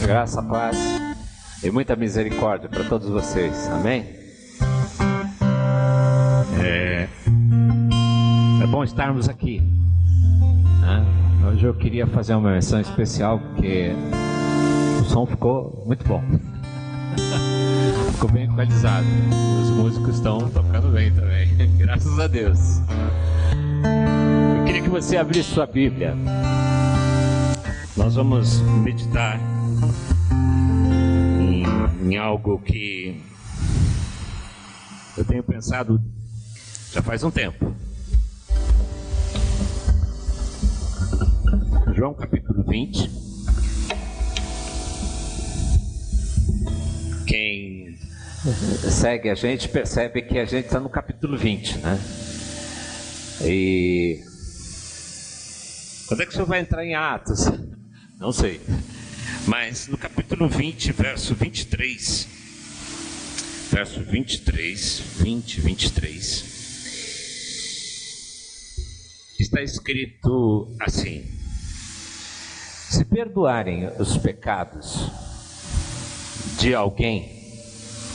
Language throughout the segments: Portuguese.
Graça, paz e muita misericórdia para todos vocês. Amém? É bom estarmos aqui, né? Hoje eu queria fazer uma menção especial porque o som ficou muito bom. Ficou bem equalizado. Os músicos estão tocando bem também. Graças a Deus. Eu queria que você abrisse sua Bíblia. Nós vamos meditar em algo que eu tenho pensado já faz um tempo. João capítulo 20. Quem segue a gente percebe que a gente está no capítulo 20, né? E quando é que o senhor vai entrar em Atos? Não sei. Mas no capítulo 20, verso 23, verso 23, está escrito assim: se perdoarem os pecados de alguém,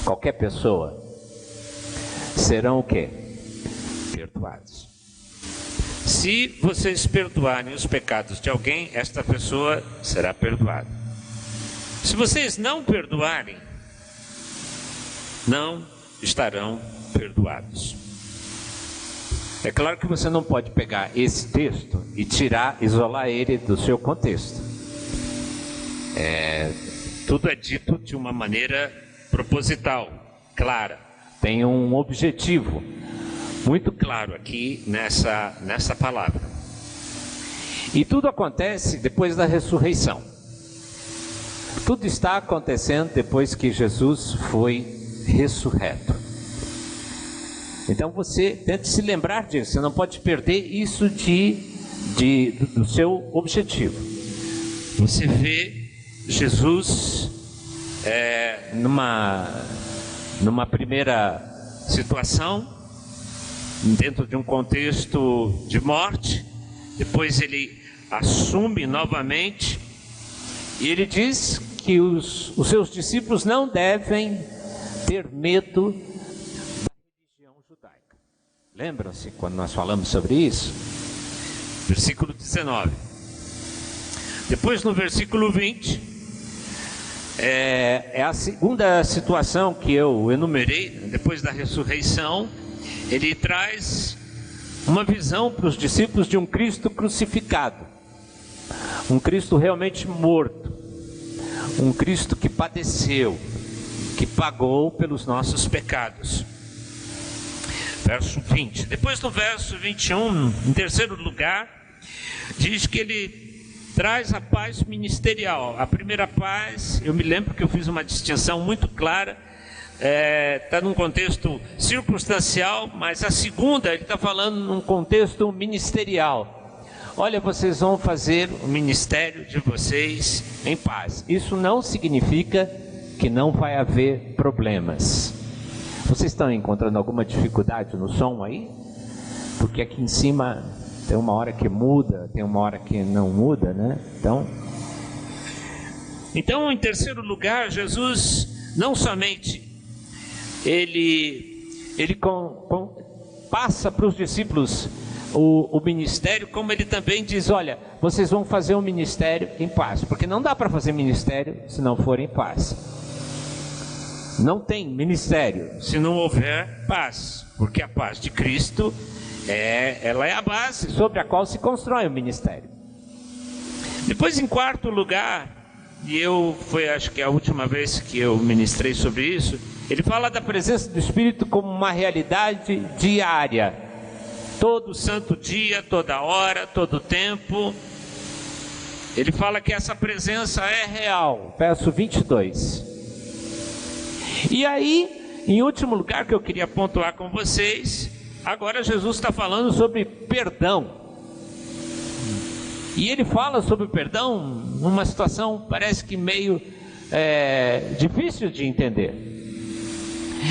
qualquer pessoa, serão o quê? Perdoados. Se vocês perdoarem os pecados de alguém, esta pessoa será perdoada. Se vocês não perdoarem, não estarão perdoados. É claro que você não pode pegar esse texto e isolar ele do seu contexto. Tudo é dito de uma maneira proposital, clara. Tem um objetivo muito claro aqui nessa palavra. E tudo acontece depois da ressurreição. Tudo está acontecendo depois que Jesus foi ressurreto. Então você tente se lembrar disso. Você não pode perder isso do seu objetivo. Você vê Jesus numa primeira situação, dentro de um contexto de morte. Depois ele assume novamente e ele diz que os seus discípulos não devem ter medo da religião judaica. Lembram-se quando nós falamos sobre isso? Versículo 19. Depois no versículo 20, é a segunda situação que eu enumerei. Depois da ressurreição, ele traz uma visão para os discípulos de um Cristo crucificado, um Cristo realmente morto, um Cristo que padeceu, que pagou pelos nossos pecados. Verso 20. Depois no verso 21, em terceiro lugar, diz que ele traz a paz ministerial. A primeira paz, eu me lembro que eu fiz uma distinção muito clara, está num contexto circunstancial, mas a segunda, ele está falando num contexto ministerial. Olha, vocês vão fazer o ministério de vocês em paz. Isso não significa que não vai haver problemas. Vocês estão encontrando alguma dificuldade no som aí? Porque aqui em cima tem uma hora que muda, tem uma hora que não muda, né? Então, em terceiro lugar, Jesus não somente ele passa para os discípulos o ministério, como ele também diz: olha, vocês vão fazer um ministério em paz, porque não dá para fazer ministério se não for em paz. Não tem ministério se não houver paz, porque a paz de Cristo ela é a base sobre a qual se constrói o ministério. Depois, em quarto lugar, e foi acho que a última vez que eu ministrei sobre isso, ele fala da presença do Espírito como uma realidade diária, todo santo dia, toda hora, todo tempo. Ele fala que essa presença é real, verso 22. E aí, em último lugar, que eu queria pontuar com vocês, agora Jesus está falando sobre perdão. E ele fala sobre o perdão numa situação, parece que meio difícil de entender.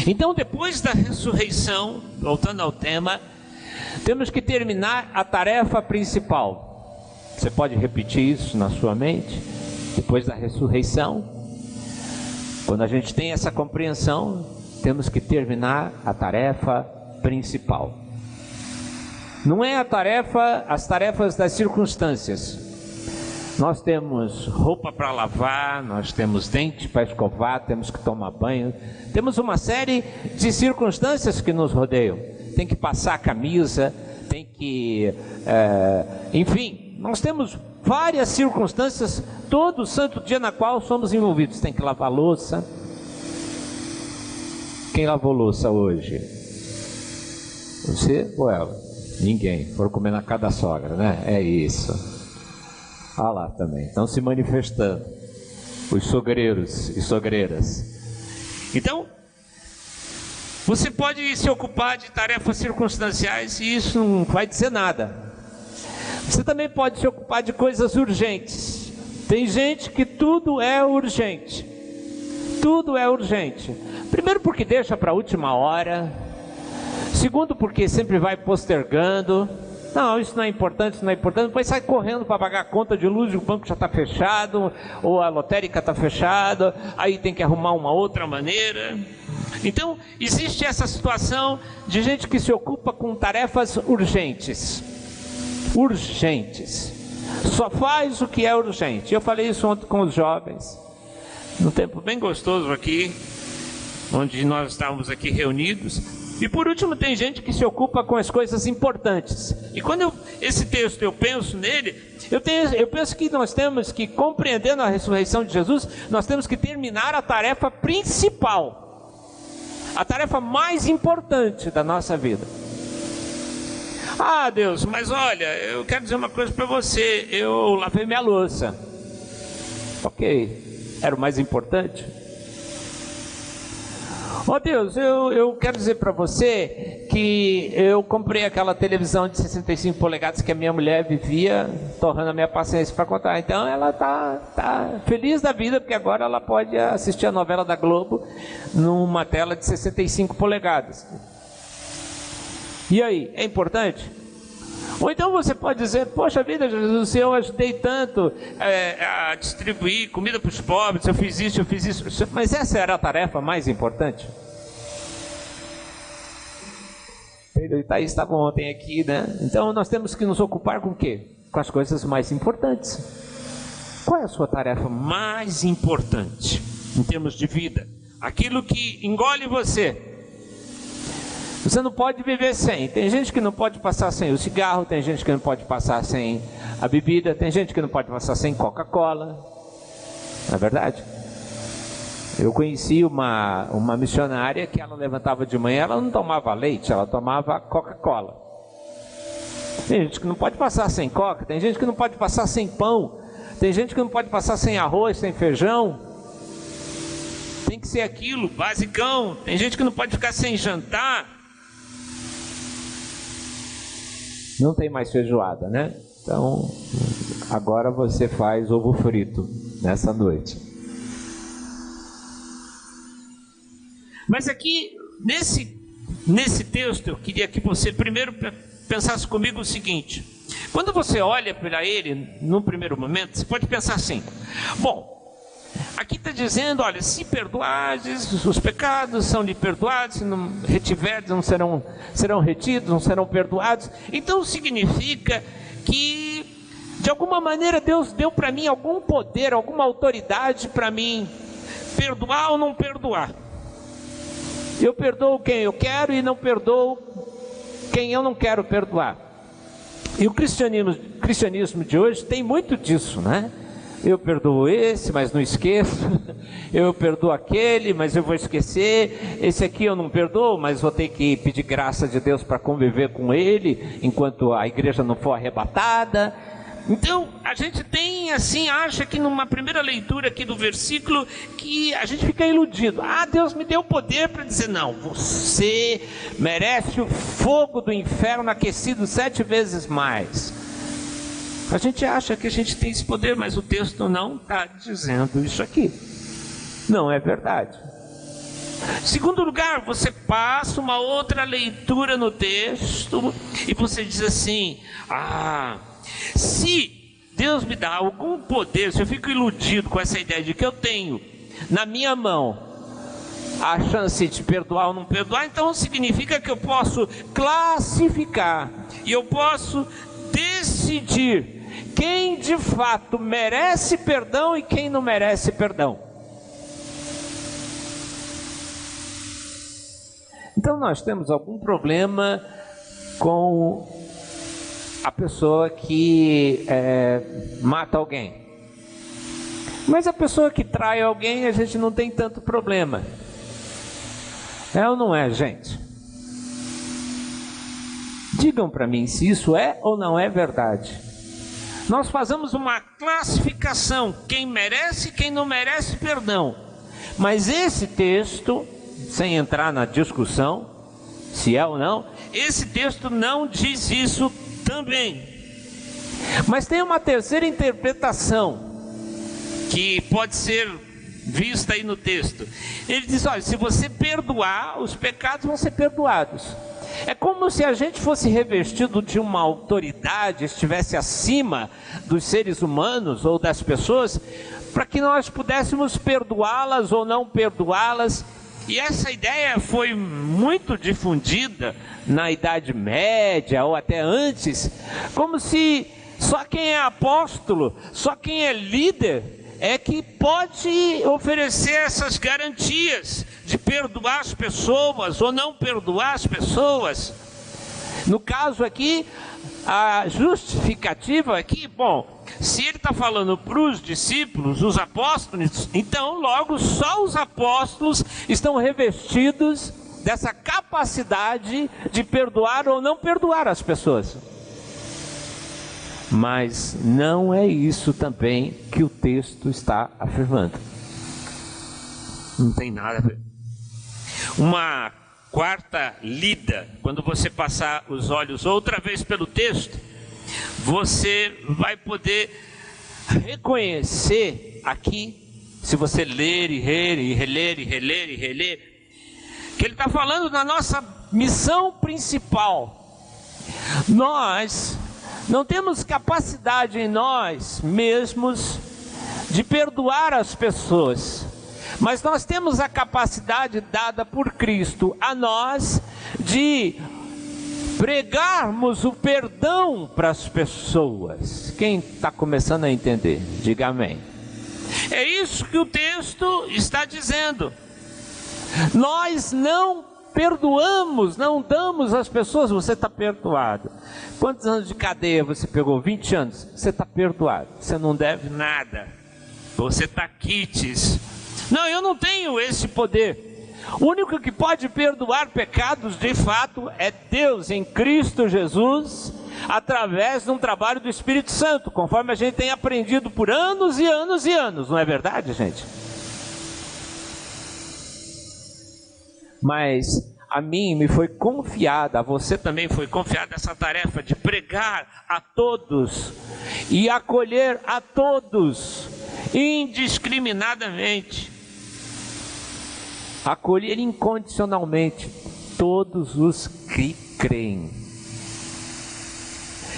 Então, depois da ressurreição, voltando ao tema, temos que terminar a tarefa principal. Você pode repetir isso na sua mente? Depois da ressurreição, quando a gente tem essa compreensão, temos que terminar a tarefa principal. Não é as tarefas das circunstâncias. Nós temos roupa para lavar, nós temos dente para escovar, temos que tomar banho, temos uma série de circunstâncias que nos rodeiam. Tem que passar a camisa, tem que... enfim, nós temos várias circunstâncias todo santo dia na qual somos envolvidos. Tem que lavar louça. Quem lavou louça hoje? Você ou ela? Ninguém. Foram comer na casa da sogra, né? É isso. Ah lá também. Estão se manifestando os sogreiros e sogreiras. Então, você pode se ocupar de tarefas circunstanciais e isso não vai dizer nada. Você também pode se ocupar de coisas urgentes. Tem gente que tudo é urgente. Tudo é urgente. Primeiro porque deixa para a última hora. Segundo porque sempre vai postergando. Não, isso não é importante, isso não é importante. Depois sai correndo para pagar a conta de luz e o banco já está fechado. Ou a lotérica está fechada. Aí tem que arrumar uma outra maneira. Então, existe essa situação de gente que se ocupa com tarefas urgentes. Urgentes. Só faz o que é urgente. Eu falei isso ontem com os jovens, num tempo bem gostoso aqui, onde nós estávamos aqui reunidos. E por último, tem gente que se ocupa com as coisas importantes. E quando esse texto eu penso nele, eu penso que nós temos que, compreendendo a ressurreição de Jesus, nós temos que terminar a tarefa principal, a tarefa mais importante da nossa vida. Ah, Deus, mas olha, eu quero dizer uma coisa para você. Eu lavei minha louça. Ok, era o mais importante. Oh Deus, eu quero dizer para você que eu comprei aquela televisão de 65 polegadas que a minha mulher vivia torrando a minha paciência para contar. Então ela tá feliz da vida, porque agora ela pode assistir a novela da Globo numa tela de 65 polegadas. E aí, é importante? Ou então você pode dizer, poxa vida, Jesus, eu ajudei tanto a distribuir comida para os pobres, eu fiz isso. Mas essa era a tarefa mais importante? Pedro e Thaís estavam ontem aqui, né? Então nós temos que nos ocupar com o quê? Com as coisas mais importantes. Qual é a sua tarefa mais importante em termos de vida? Aquilo que engole você. Você não pode viver sem. Tem gente que não pode passar sem o cigarro, tem gente que não pode passar sem a bebida, tem gente que não pode passar sem Coca-Cola. Não é verdade? Eu conheci uma missionária que ela levantava de manhã, ela não tomava leite, ela tomava Coca-Cola. Tem gente que não pode passar sem Coca, tem gente que não pode passar sem pão, tem gente que não pode passar sem arroz, sem feijão. Tem que ser aquilo, basicão. Tem gente que não pode ficar sem jantar. Não tem mais feijoada, né? Então, agora você faz ovo frito nessa noite. Mas aqui, nesse texto, eu queria que você primeiro pensasse comigo o seguinte. Quando você olha para ele, num primeiro momento, você pode pensar assim. Bom, aqui está dizendo, olha, se perdoares, os pecados são lhe perdoados, se não retiverdes, não serão retidos, não serão perdoados. Então significa que, de alguma maneira, Deus deu para mim algum poder, alguma autoridade para mim perdoar ou não perdoar. Eu perdoo quem eu quero e não perdoo quem eu não quero perdoar. E o cristianismo de hoje tem muito disso, né? Eu perdoo esse, mas não esqueço. Eu perdoo aquele, mas eu vou esquecer. Esse aqui eu não perdoo, mas vou ter que pedir graça de Deus para conviver com ele enquanto a igreja não for arrebatada. Então, a gente tem assim, acha que numa primeira leitura aqui do versículo, que a gente fica iludido. Ah, Deus me deu poder para dizer, não, você merece o fogo do inferno aquecido 7 vezes mais. A gente acha que a gente tem esse poder, mas o texto não está dizendo isso aqui. Não é verdade. Segundo lugar, você passa uma outra leitura no texto e você diz assim, se Deus me dá algum poder, se eu fico iludido com essa ideia de que eu tenho na minha mão a chance de perdoar ou não perdoar, então significa que eu posso classificar e eu posso decidir quem de fato merece perdão e quem não merece perdão. Então nós temos algum problema com a pessoa que mata alguém. Mas a pessoa que trai alguém, a gente não tem tanto problema. É ou não é, gente? Digam para mim se isso é ou não é verdade. Nós fazemos uma classificação, quem merece e quem não merece perdão. Mas esse texto, sem entrar na discussão, se é ou não, esse texto não diz isso também. Mas tem uma terceira interpretação, que pode ser vista aí no texto. Ele diz, olha, se você perdoar, os pecados vão ser perdoados. É como se a gente fosse revestido de uma autoridade, estivesse acima dos seres humanos ou das pessoas, para que nós pudéssemos perdoá-las ou não perdoá-las. E essa ideia foi muito difundida na Idade Média ou até antes, como se só quem é apóstolo, só quem é líder é que pode oferecer essas garantias de perdoar as pessoas ou não perdoar as pessoas. No caso aqui, a justificativa aqui, bom, se ele está falando para os discípulos, os apóstolos, então logo só os apóstolos estão revestidos dessa capacidade de perdoar ou não perdoar as pessoas. Mas não é isso também que o texto está afirmando. Não tem nada a ver. Uma quarta lida, quando você passar os olhos outra vez pelo texto, você vai poder reconhecer aqui, se você ler e reler e reler e reler e reler, que ele está falando da nossa missão principal. Nós não temos capacidade em nós mesmos de perdoar as pessoas, mas nós temos a capacidade dada por Cristo a nós de pregarmos o perdão para as pessoas. Quem está começando a entender, diga amém. É isso que o texto está dizendo. Nós não perdoamos, não damos às pessoas, você está perdoado. Quantos anos de cadeia você pegou? 20 anos, você está perdoado, você não deve nada, você está quites. Não, eu não tenho esse poder. O único que pode perdoar pecados de fato é Deus em Cristo Jesus, através de um trabalho do Espírito Santo, conforme a gente tem aprendido por anos e anos e anos, não é verdade, gente? Mas a mim me foi confiada, a você também foi confiada essa tarefa de pregar a todos e acolher a todos indiscriminadamente, acolher incondicionalmente todos os que creem.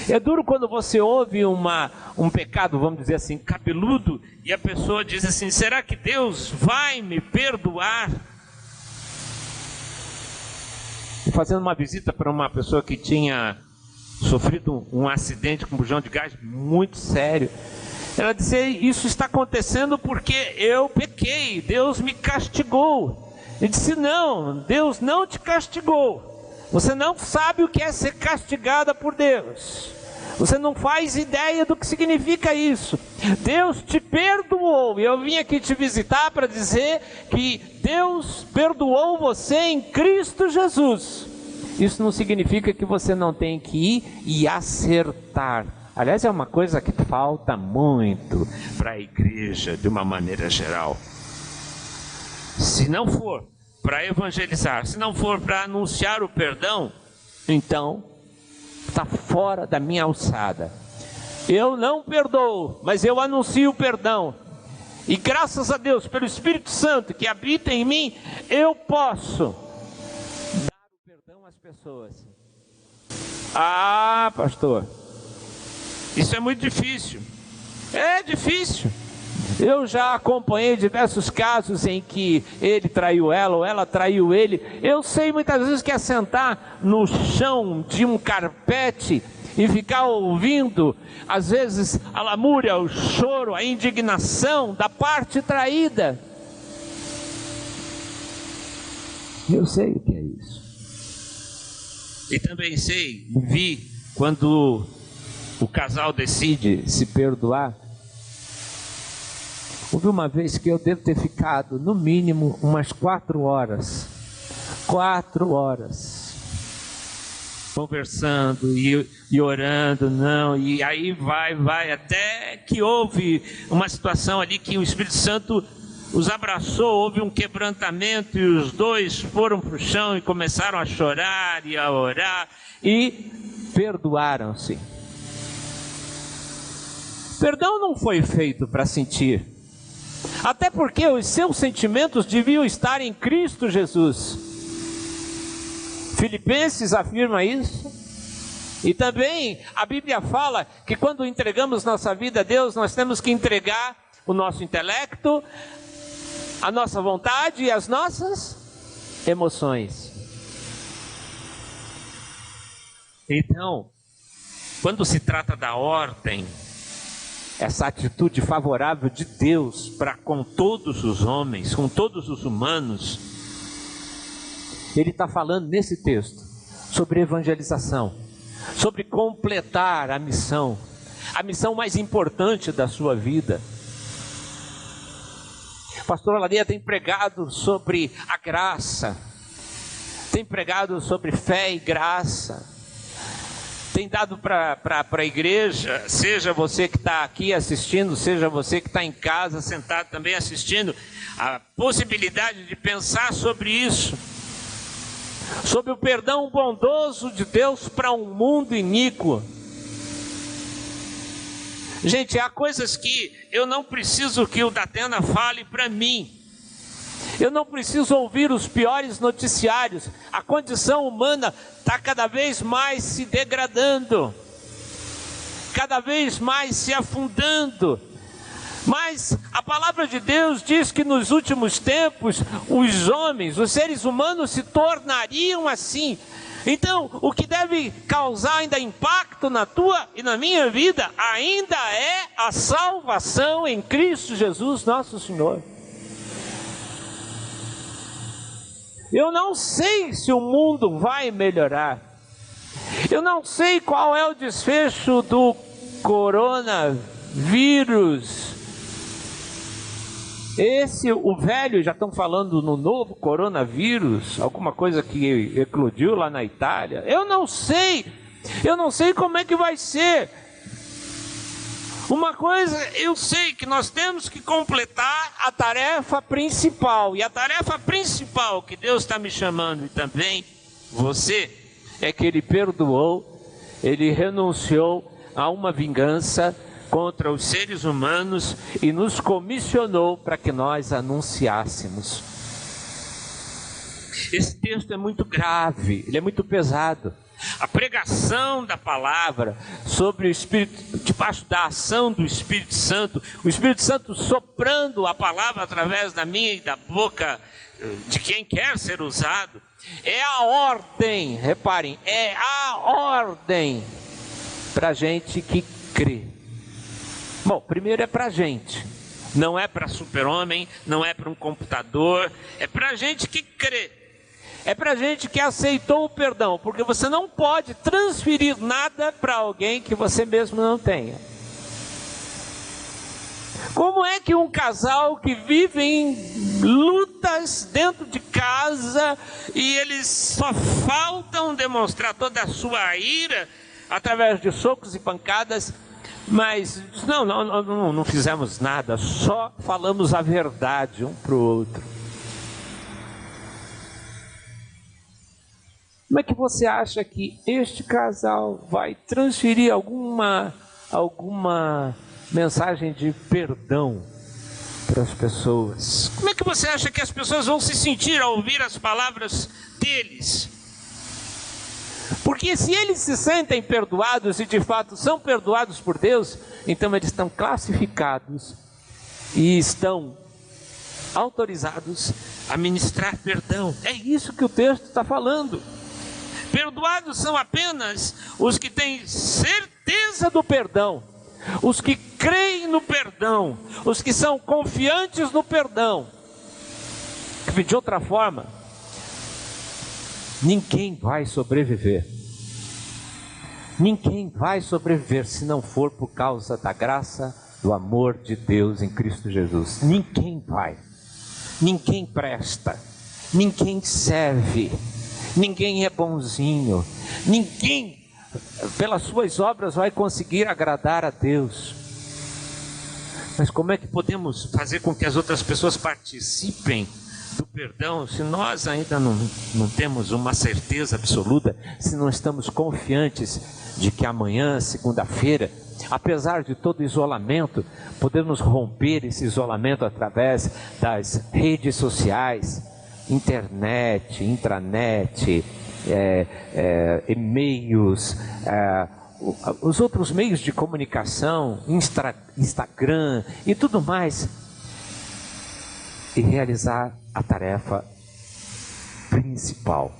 É duro quando você ouve um pecado, vamos dizer assim, cabeludo, e a pessoa diz assim, será que Deus vai me perdoar? Fazendo uma visita para uma pessoa que tinha sofrido um acidente com bujão de gás muito sério, ela disse, isso está acontecendo porque eu pequei, Deus me castigou. Ele disse, não, Deus não te castigou, você não sabe o que é ser castigada por Deus, você não faz ideia do que significa isso. Deus te perdoou, e eu vim aqui te visitar para dizer que Deus perdoou você em Cristo Jesus. Isso não significa que você não tem que ir e acertar. Aliás, é uma coisa que falta muito para a igreja de uma maneira geral. Se não for para evangelizar, se não for para anunciar o perdão, então está fora da minha alçada. Eu não perdoo, mas eu anuncio o perdão. E graças a Deus, pelo Espírito Santo que habita em mim, eu posso dar o perdão às pessoas. Ah, pastor, isso é muito difícil. É difícil. Eu já acompanhei diversos casos em que ele traiu ela ou ela traiu ele. Eu sei muitas vezes que é sentar no chão de um carpete e ficar ouvindo, às vezes, a lamúria, o choro, a indignação da parte traída. Eu sei o que é isso. E também vi quando o casal decide se perdoar. Houve uma vez que eu devo ter ficado, no mínimo, umas 4 horas. 4 horas. Conversando e orando, e aí vai, até que houve uma situação ali que o Espírito Santo os abraçou, houve um quebrantamento e os dois foram para o chão e começaram a chorar e a orar e perdoaram-se. Perdão não foi feito para sentir, até porque os seus sentimentos deviam estar em Cristo Jesus. Filipenses afirma isso. E também a Bíblia fala que quando entregamos nossa vida a Deus, nós temos que entregar o nosso intelecto, a nossa vontade e as nossas emoções. Então, quando se trata da ordem, essa atitude favorável de Deus para com todos os homens, com todos os humanos, ele está falando nesse texto sobre evangelização, sobre completar a missão mais importante da sua vida. O pastor Alaria tem pregado sobre a graça, tem pregado sobre fé e graça, tem dado para a igreja, seja você que está aqui assistindo, seja você que está em casa sentado também assistindo, a possibilidade de pensar sobre isso, sobre o perdão bondoso de Deus para um mundo iníquo. Gente, há coisas que eu não preciso que o Datena fale para mim. Eu não preciso ouvir os piores noticiários. A condição humana está cada vez mais se degradando, cada vez mais se afundando. Mas a palavra de Deus diz que nos últimos tempos os homens, os seres humanos se tornariam assim. Então, o que deve causar ainda impacto na tua e na minha vida ainda é a salvação em Cristo Jesus, nosso Senhor. Eu não sei se o mundo vai melhorar. Eu não sei qual é o desfecho do coronavírus. O velho, já estão falando no novo coronavírus, alguma coisa que eclodiu lá na Itália. Eu não sei como é que vai ser. Uma coisa eu sei, que nós temos que completar a tarefa principal, e a tarefa principal que Deus está me chamando, e também você, é que Ele perdoou, Ele renunciou a uma vingança contra os seres humanos e nos comissionou para que nós anunciássemos. Esse texto é muito grave, ele é muito pesado. A pregação da palavra sobre o Espírito, debaixo da ação do Espírito Santo, o Espírito Santo soprando a palavra através da minha e da boca de quem quer ser usado, é a ordem, reparem, é a ordem para a gente que crê. Bom, primeiro é para a gente, não é para super-homem, não é para um computador, é para a gente que crê. É para a gente que aceitou o perdão, porque você não pode transferir nada para alguém que você mesmo não tenha. Como é que um casal que vive em lutas dentro de casa e eles só faltam demonstrar toda a sua ira através de socos e pancadas, mas não fizemos nada, só falamos a verdade um para o outro. Como é que você acha que este casal vai transferir alguma mensagem de perdão para as pessoas? Como é que você acha que as pessoas vão se sentir ao ouvir as palavras deles? Porque se eles se sentem perdoados e de fato são perdoados por Deus, então eles estão classificados e estão autorizados a ministrar perdão. É isso que o texto está falando. Perdoados são apenas os que têm certeza do perdão, os que creem no perdão, os que são confiantes no perdão. De outra forma, ninguém vai sobreviver. Ninguém vai sobreviver se não for por causa da graça, do amor de Deus em Cristo Jesus. Ninguém vai. Ninguém presta. Ninguém serve. Ninguém é bonzinho. Ninguém, pelas suas obras, vai conseguir agradar a Deus. Mas como é que podemos fazer com que as outras pessoas participem do perdão, se nós ainda não temos uma certeza absoluta, se não estamos confiantes de que amanhã, segunda-feira, apesar de todo isolamento, podemos romper esse isolamento através das redes sociais, internet, intranet, e-mails, os outros meios de comunicação, Instagram e tudo mais, e realizar a tarefa principal.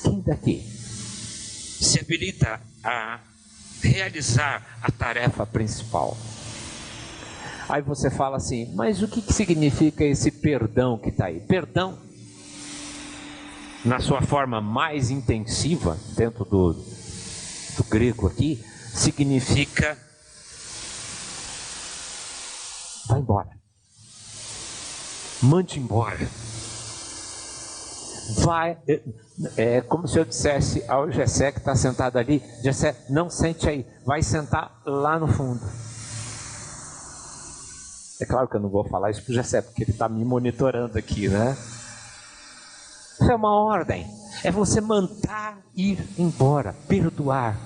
Quem daqui se habilita a realizar a tarefa principal? Aí você fala assim, mas o que significa esse perdão que está aí? Perdão, na sua forma mais intensiva, dentro do grego aqui, significa vai embora. Mande embora. Vai, é como se eu dissesse ao Jessé que está sentado ali, Jessé, não sente aí, vai sentar lá no fundo. É claro que eu não vou falar isso para o Jessé, porque ele está me monitorando aqui, né? Isso é uma ordem, é você mandar ir embora, perdoar.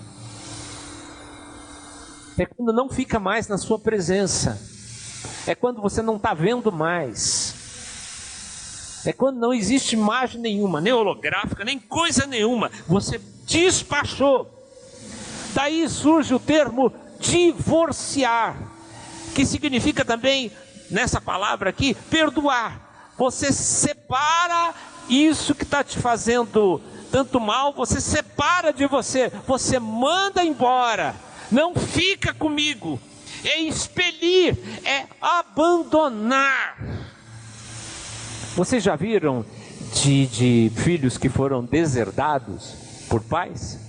É quando não fica mais na sua presença, é quando você não está vendo mais. É quando não existe imagem nenhuma, nem holográfica, nem coisa nenhuma. Você despachou. Daí surge o termo divorciar, que significa também, nessa palavra aqui, perdoar. Você separa isso que está te fazendo tanto mal, você separa de você, você manda embora, não fica comigo. É expelir, é abandonar. Vocês já viram de filhos que foram deserdados por pais?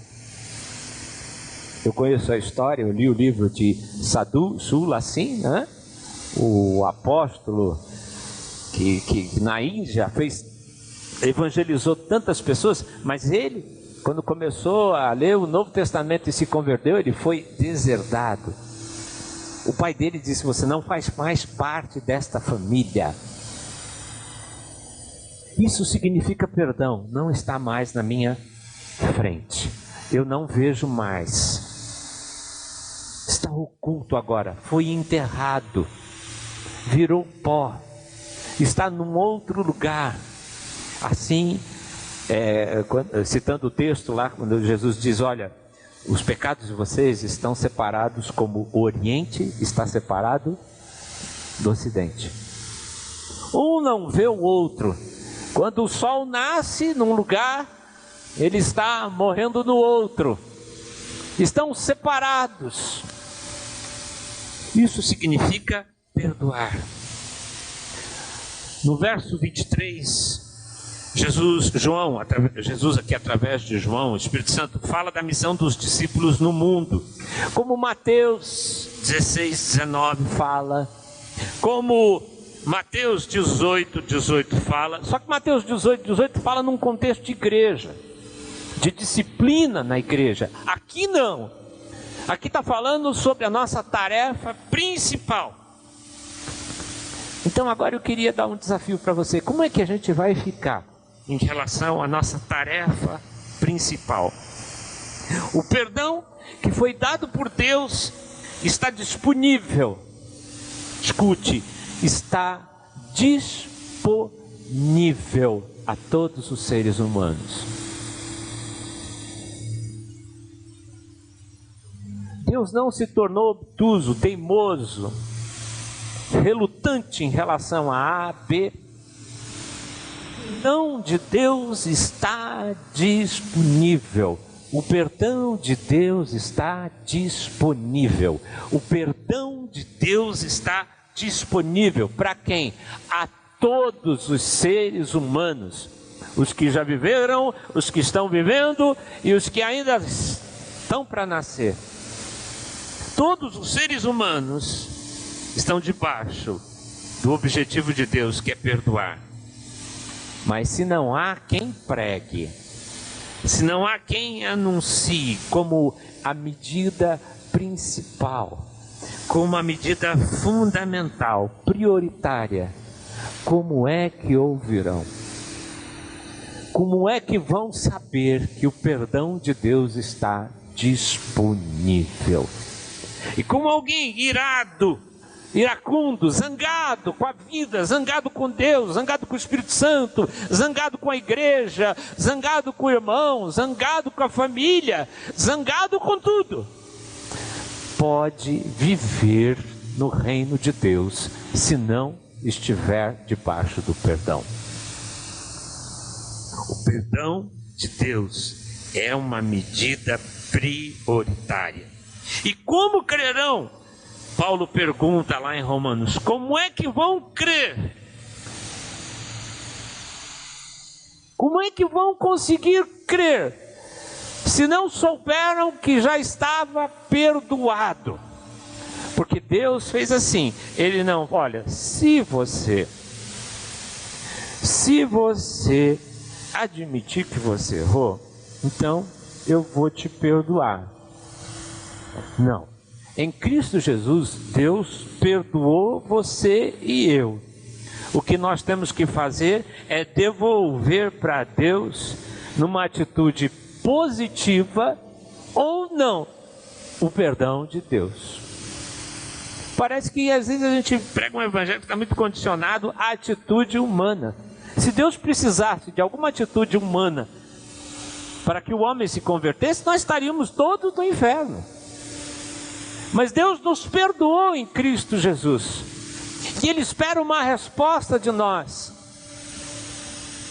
Eu conheço a história, eu li o livro de Sadhu Sulacin, né? O apóstolo que na Índia evangelizou tantas pessoas, mas ele, quando começou a ler o Novo Testamento e se converteu, ele foi deserdado. O pai dele disse, você não faz mais parte desta família. Isso significa perdão, não está mais na minha frente, eu não vejo mais, está oculto agora, foi enterrado, virou pó, está num outro lugar. Assim, citando o texto lá, quando Jesus diz, olha, os pecados de vocês estão separados como o Oriente está separado do Ocidente. Um não vê o outro. Quando o sol nasce num lugar, ele está morrendo no outro. Estão separados. Isso significa perdoar. No verso 23, Jesus aqui através de João, o Espírito Santo fala da missão dos discípulos no mundo. Como Mateus 16:19 fala, como Mateus 18:18 fala, só que Mateus 18:18 fala num contexto de igreja, de disciplina na igreja. Aqui não, aqui está falando sobre a nossa tarefa principal. Então agora eu queria dar um desafio para você, como é que a gente vai ficar em relação à nossa tarefa principal? O perdão que foi dado por Deus está disponível, escute, está disponível a todos os seres humanos. Deus não se tornou obtuso, teimoso, relutante em relação a A, B. O perdão de Deus está disponível. O perdão de Deus está disponível. O perdão de Deus está disponível para quem? A todos os seres humanos. Os que já viveram, os que estão vivendo e os que ainda estão para nascer. Todos os seres humanos estão debaixo do objetivo de Deus, que é perdoar. Mas se não há quem pregue, se não há quem anuncie como a medida principal, como a medida fundamental, prioritária, como é que ouvirão? Como é que vão saber que o perdão de Deus está disponível? E como alguém irado, iracundo, zangado com a vida, zangado com Deus, zangado com o Espírito Santo, zangado com a igreja, zangado com o irmão, zangado com a família, zangado com tudo, pode viver no reino de Deus se não estiver debaixo do perdão. O perdão de Deus é uma medida prioritária. E como crerão? Paulo pergunta lá em Romanos, como é que vão crer? Como é que vão conseguir crer se não souberam que já estava perdoado? Porque Deus fez assim, Ele não, olha, se você admitir que você errou, então eu vou te perdoar. Não. Em Cristo Jesus, Deus perdoou você e eu. O que nós temos que fazer é devolver para Deus, numa atitude positiva ou não, o perdão de Deus. Parece que às vezes a gente prega um evangelho que está muito condicionado à atitude humana. Se Deus precisasse de alguma atitude humana para que o homem se convertesse, nós estaríamos todos no inferno. Mas Deus nos perdoou em Cristo Jesus. E Ele espera uma resposta de nós.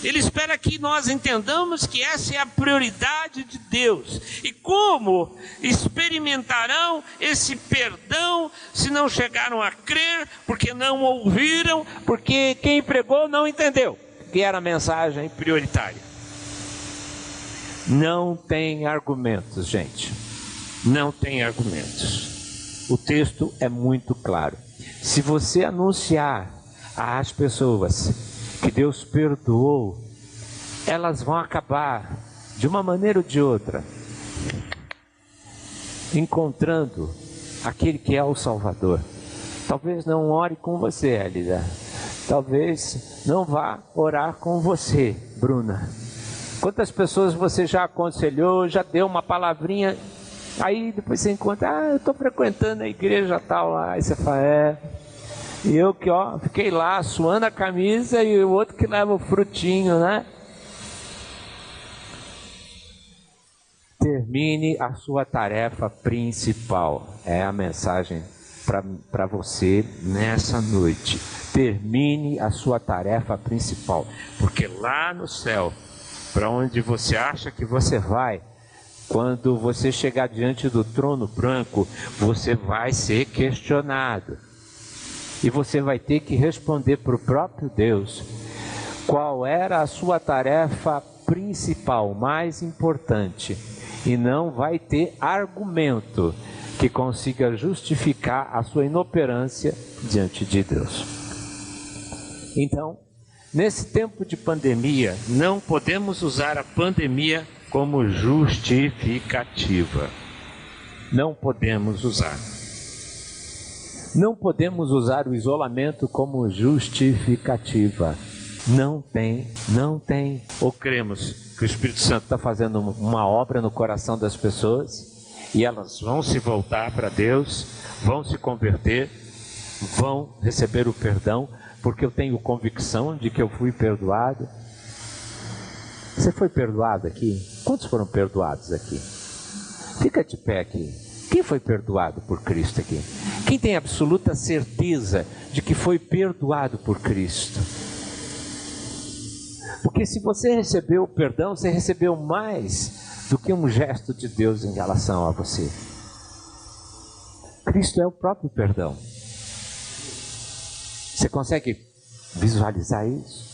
Ele espera que nós entendamos que essa é a prioridade de Deus. E como experimentarão esse perdão se não chegaram a crer, porque não ouviram, porque quem pregou não entendeu que era a mensagem prioritária? Não tem argumentos, gente. Não tem argumentos. O texto é muito claro. Se você anunciar às pessoas que Deus perdoou, elas vão acabar, de uma maneira ou de outra, encontrando aquele que é o Salvador. Talvez não ore com você, Elida. Talvez não vá orar com você, Bruna. Quantas pessoas você já aconselhou, já deu uma palavrinha, aí depois você encontra, eu estou frequentando a igreja tal lá, aí você fala, e eu que fiquei lá suando a camisa e o outro que leva o frutinho, né? Termine a sua tarefa principal, é a mensagem para você nessa noite. Termine a sua tarefa principal, porque lá no céu, para onde você acha que você vai, quando você chegar diante do trono branco, você vai ser questionado. E você vai ter que responder para o próprio Deus qual era a sua tarefa principal, mais importante. E não vai ter argumento que consiga justificar a sua inoperância diante de Deus. Então, nesse tempo de pandemia, não podemos usar a pandemia como justificativa. Não podemos usar. Não podemos usar o isolamento como justificativa. Não tem. Ou cremos que o Espírito Santo está fazendo uma obra no coração das pessoas e elas vão se voltar para Deus, vão se converter, vão receber o perdão, porque eu tenho convicção de que eu fui perdoado. Você foi perdoado aqui? Quantos foram perdoados aqui? Fica de pé aqui. Quem foi perdoado por Cristo aqui? Quem tem absoluta certeza de que foi perdoado por Cristo? Porque se você recebeu o perdão, você recebeu mais do que um gesto de Deus em relação a você. Cristo é o próprio perdão. Você consegue visualizar isso?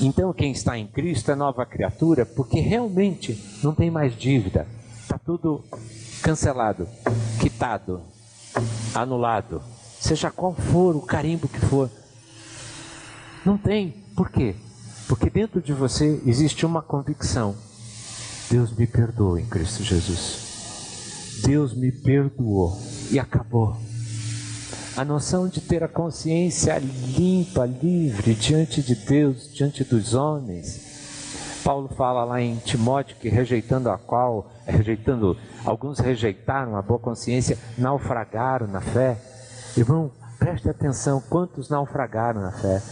Então quem está em Cristo é nova criatura, porque realmente não tem mais dívida. Está tudo cancelado, quitado, anulado. Seja qual for o carimbo que for. Não tem. Por quê? Porque dentro de você existe uma convicção. Deus me perdoou em Cristo Jesus. Deus me perdoou e acabou. A noção de ter a consciência limpa, livre, diante de Deus, diante dos homens. Paulo fala lá em Timóteo que alguns rejeitaram a boa consciência, naufragaram na fé. Irmão, preste atenção, quantos naufragaram na fé?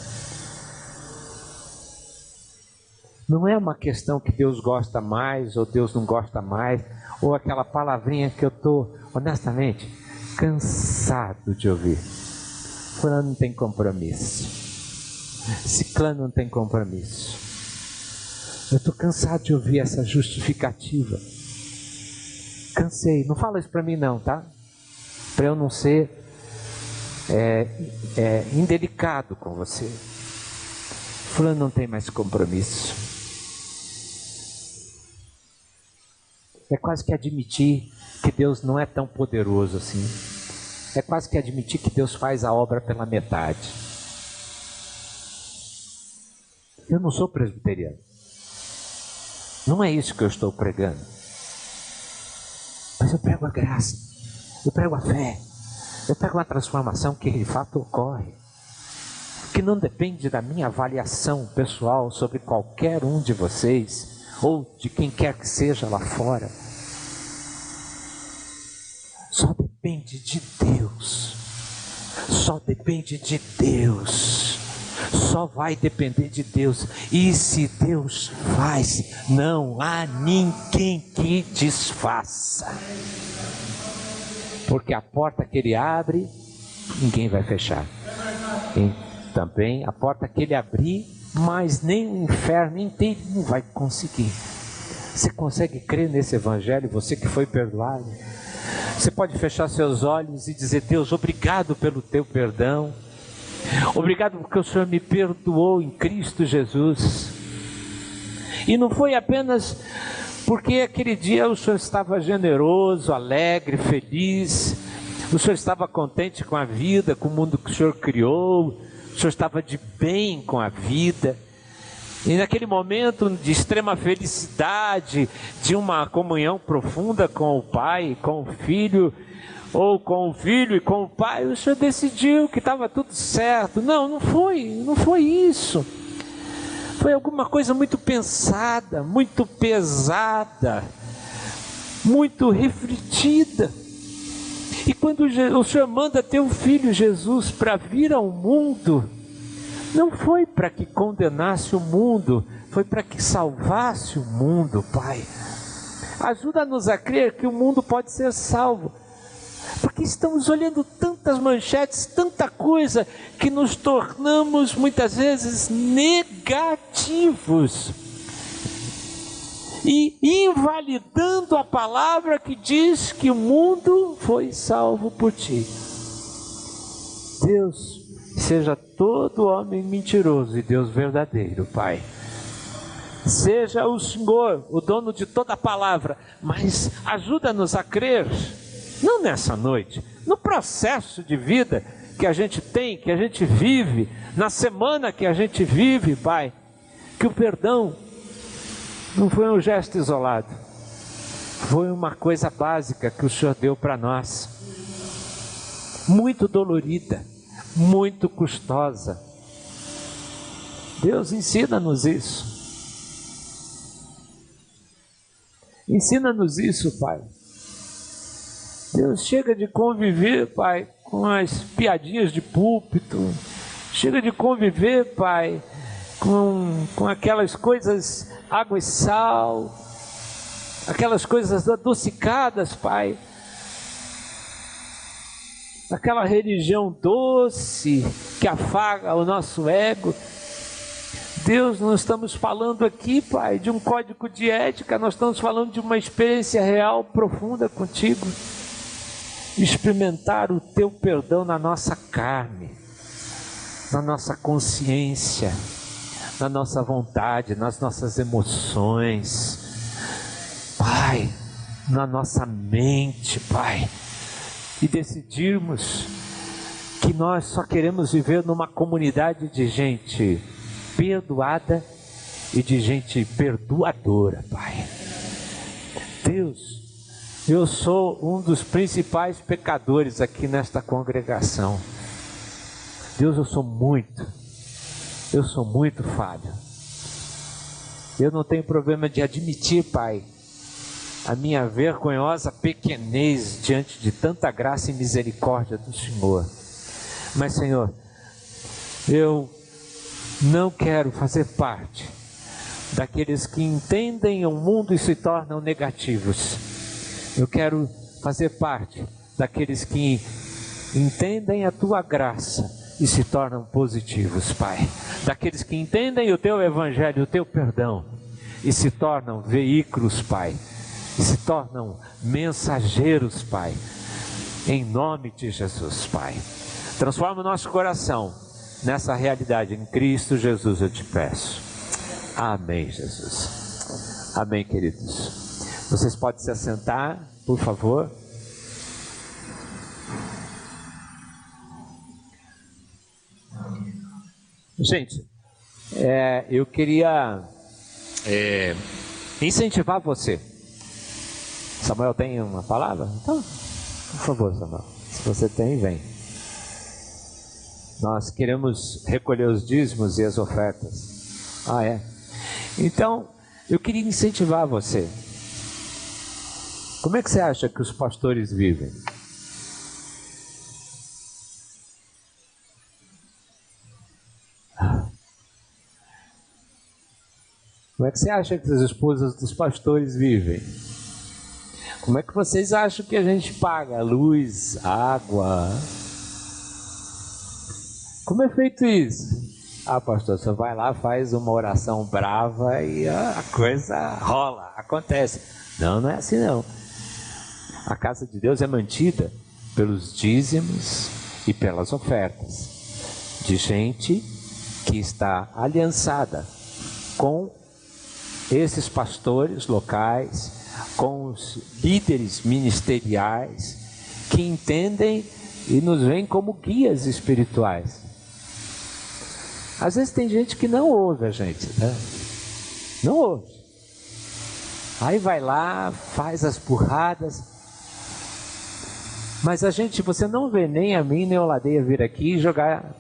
Não é uma questão que Deus gosta mais ou Deus não gosta mais, ou aquela palavrinha que eu estou, honestamente, cansado de ouvir. Fulano não tem compromisso. Ciclano não tem compromisso. Eu estou cansado de ouvir essa justificativa. Cansei. Não fala isso para mim não, tá? Para eu não ser indelicado com você. Fulano não tem mais compromisso. É quase que admitir que Deus não é tão poderoso assim. É quase que admitir que Deus faz a obra pela metade. Eu não sou presbiteriano. Não é isso que eu estou pregando. Mas eu prego a graça. Eu prego a fé. Eu prego uma transformação que de fato ocorre. Que não depende da minha avaliação pessoal sobre qualquer um de vocês. Ou de quem quer que seja lá fora. Só depende de Deus. Só depende de Deus. Só vai depender de Deus. E se Deus faz, não há ninguém que desfaça. Porque a porta que Ele abre, ninguém vai fechar. E também a porta que Ele abrir, mas nem o inferno inteiro não vai conseguir. Você consegue crer nesse evangelho, você que foi perdoado? Você pode fechar seus olhos e dizer: Deus, obrigado pelo teu perdão. Obrigado porque o Senhor me perdoou em Cristo Jesus. E não foi apenas porque aquele dia o Senhor estava generoso, alegre, feliz. O Senhor estava contente com a vida, com o mundo que o Senhor criou. O Senhor estava de bem com a vida. E naquele momento de extrema felicidade, de uma comunhão profunda com o Pai, com o Filho, ou com o Filho e com o Pai, o Senhor decidiu que estava tudo certo. Não foi isso. Foi alguma coisa muito pensada, muito pesada, muito refletida. E quando o Senhor manda teu Filho Jesus para vir ao mundo, não foi para que condenasse o mundo, foi para que salvasse o mundo, Pai. Ajuda-nos a crer que o mundo pode ser salvo, porque estamos olhando tantas manchetes, tanta coisa, que nos tornamos muitas vezes negativos e invalidando a palavra que diz que o mundo foi salvo por ti. Deus, seja todo homem mentiroso e Deus verdadeiro, Pai. Seja o Senhor o dono de toda a palavra, mas ajuda-nos a crer, não nessa noite, no processo de vida que a gente tem, que a gente vive, na semana que a gente vive, Pai, que o perdão não foi um gesto isolado, foi uma coisa básica que o Senhor deu para nós, muito dolorida, muito custosa. Deus, ensina-nos isso. Ensina-nos isso, Pai. Deus, chega de conviver, Pai, com as piadinhas de púlpito. Chega de conviver, Pai, com aquelas coisas, água e sal, aquelas coisas adocicadas, Pai. aquela religião doce que afaga o nosso ego. Deus, nós estamos falando aqui, Pai, de um código de ética, nós estamos falando de uma experiência real, profunda contigo. Experimentar o teu perdão na nossa carne, na nossa consciência, na nossa vontade, nas nossas emoções, Pai, na nossa mente, Pai, e decidirmos que nós só queremos viver numa comunidade de gente perdoada e de gente perdoadora, Pai. Deus, eu sou um dos principais pecadores aqui nesta congregação. Deus, eu sou muito falho. Eu não tenho problema de admitir, Pai, a minha vergonhosa pequenez diante de tanta graça e misericórdia do Senhor. Mas, Senhor, eu não quero fazer parte daqueles que entendem o mundo e se tornam negativos. Eu quero fazer parte daqueles que entendem a Tua graça e se tornam positivos, Pai. Daqueles que entendem o Teu Evangelho, o Teu perdão, e se tornam veículos, Pai, e se tornam mensageiros, Pai, em nome de Jesus, Pai. Transforma o nosso coração nessa realidade, em Cristo Jesus eu te peço. Amém, Jesus. Amém, queridos. Vocês podem se assentar, por favor. Gente, eu queria incentivar você. Samuel tem uma palavra? Então, por favor, Samuel, se você tem, vem. Nós queremos recolher os dízimos e as ofertas. Então, eu queria incentivar você. Como é que você acha que os pastores vivem? Como é que você acha que as esposas dos pastores vivem? Como é que vocês acham que a gente paga luz, água? Como é feito isso? Pastor, você vai lá, faz uma oração brava e a coisa rola, acontece. Não, não é assim não. A casa de Deus é mantida pelos dízimos e pelas ofertas de gente que está aliançada com esses pastores locais, com os líderes ministeriais que entendem e nos veem como guias espirituais. Às vezes tem gente que não ouve a gente, né? Não ouve. Aí vai lá, faz as burradas. Mas você não vê nem a mim, nem o Ladeia vir aqui e jogar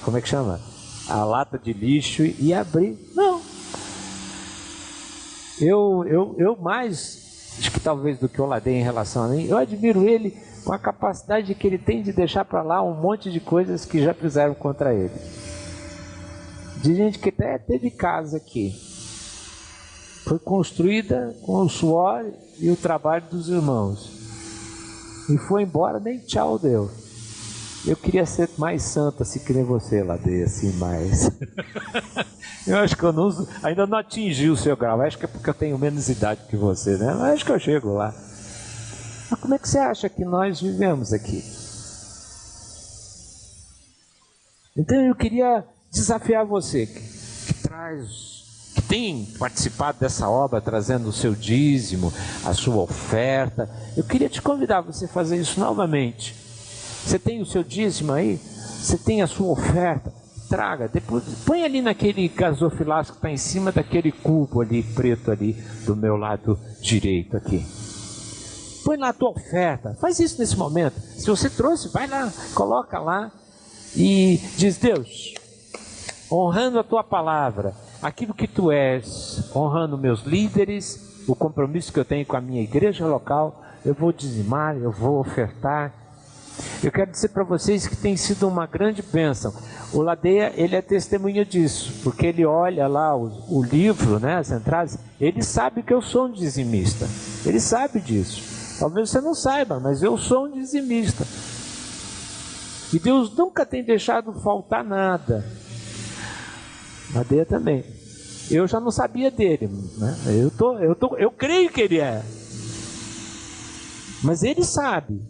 como é que chama? A lata de lixo e abrir. Não. Eu mais, acho que talvez do que o Ladeia em relação a mim, eu admiro ele com a capacidade que ele tem de deixar para lá um monte de coisas que já fizeram contra ele. De gente que até teve casa aqui. Foi construída com o suor e o trabalho dos irmãos. E foi embora, nem tchau deu. Eu queria ser mais santo, assim que nem você, Ladeia, assim, mais. Eu acho que eu ainda não atingi o seu grau. Acho que é porque eu tenho menos idade que você, né? Mas acho que eu chego lá. Mas como é que você acha que nós vivemos aqui? Então eu queria desafiar você, que tem participado dessa obra, trazendo o seu dízimo, a sua oferta. Eu queria te convidar a você fazer isso novamente. Você tem o seu dízimo aí? Você tem a sua oferta? Traga, depois põe ali naquele gasofilasco que está em cima daquele cubo ali, preto ali, do meu lado direito aqui. Põe lá a tua oferta, faz isso nesse momento. Se você trouxe, vai lá, coloca lá e diz: Deus, honrando a tua palavra, aquilo que tu és, honrando meus líderes, o compromisso que eu tenho com a minha igreja local, eu vou dizimar, eu vou ofertar. Eu quero dizer para vocês que tem sido uma grande bênção. O Ladeia, ele é testemunha disso, porque ele olha lá o livro, né, as entradas, ele sabe que eu sou um dizimista, ele sabe disso. Talvez você não saiba, mas eu sou um dizimista. E Deus nunca tem deixado faltar nada. Madeira também. Eu já não sabia dele, né? Eu creio que ele é. Mas ele sabe.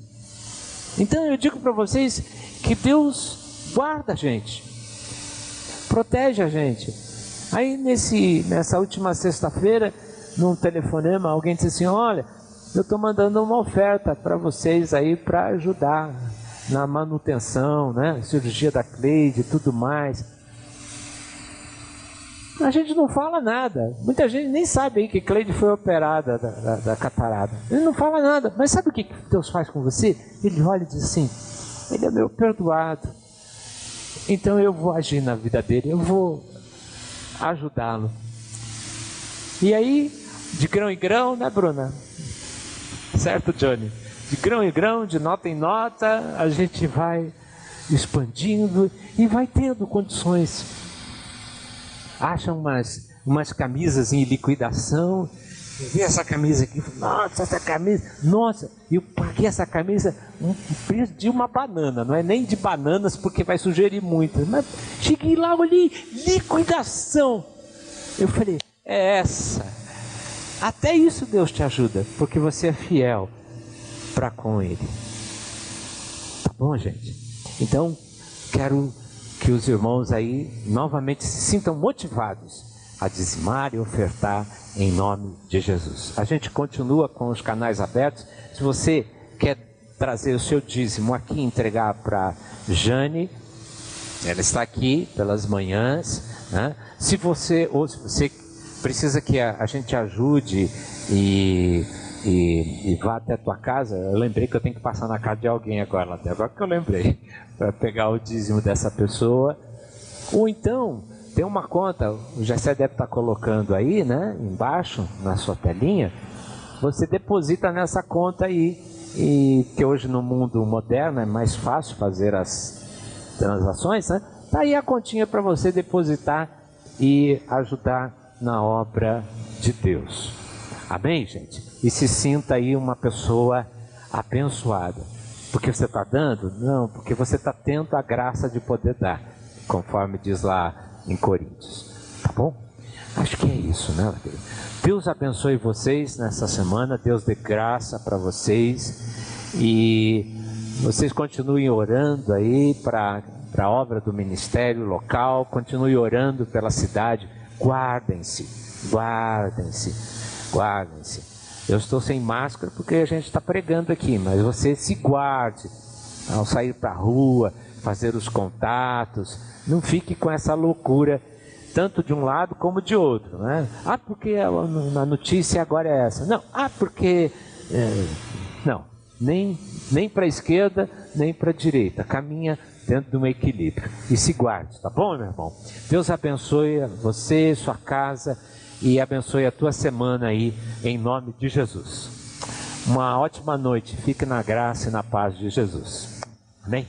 Então eu digo para vocês que Deus guarda a gente, protege a gente. Aí nessa última sexta-feira, num telefonema, alguém disse assim: olha, eu estou mandando uma oferta para vocês aí para ajudar na manutenção, né? Cirurgia da Cleide e tudo mais. A gente não fala nada. Muita gente nem sabe aí que Cleide foi operada da catarata. Ele não fala nada. Mas sabe o que Deus faz com você? Ele olha e diz assim: ele é meu perdoado. Então eu vou agir na vida dele. Eu vou ajudá-lo. E aí, de grão em grão, né, Bruna? Certo, Johnny? De grão em grão, de nota em nota, a gente vai expandindo e vai tendo condições. Acha umas camisas em liquidação. Vi essa camisa aqui, nossa, essa camisa, nossa, eu paguei essa camisa um preço de uma banana, não é nem de bananas porque vai sugerir muito, mas cheguei lá, olhei, liquidação. Eu falei, é essa. Até isso Deus te ajuda, porque você é fiel para com Ele. Tá bom, gente? Então, quero que os irmãos aí novamente se sintam motivados a dizimar e ofertar em nome de Jesus. A gente continua com os canais abertos. Se você quer trazer o seu dízimo aqui e entregar para Jane, ela está aqui pelas manhãs, né? Se você precisa que a gente ajude e vá até a tua casa, eu lembrei que eu tenho que passar na casa de alguém agora que eu lembrei, para pegar o dízimo dessa pessoa. Ou então, tem uma conta, o Gessé deve estar colocando aí, né, embaixo, na sua telinha, você deposita nessa conta aí, e que hoje no mundo moderno é mais fácil fazer as transações, né? Tá aí a continha para você depositar e ajudar na obra de Deus. Amém, gente? E se sinta aí uma pessoa abençoada. Porque você está dando? Não, porque você está tendo a graça de poder dar, conforme diz lá em Coríntios. Tá bom? Acho que é isso, né? Deus abençoe vocês nessa semana. Deus dê graça para vocês. E vocês continuem orando aí para a obra do ministério local. Continue orando pela cidade. Guardem-se, guardem-se, guardem-se. Eu estou sem máscara porque a gente está pregando aqui, mas você se guarde ao sair para a rua, fazer os contatos. Não fique com essa loucura, tanto de um lado como de outro, né? Ah, porque a notícia agora é essa. Não, porque... não, nem para a esquerda, nem para a direita. Caminha dentro de um equilíbrio. E se guarde, tá bom, meu irmão? Deus abençoe você, sua casa, e abençoe a tua semana aí, em nome de Jesus. Uma ótima noite. Fique na graça e na paz de Jesus. Amém?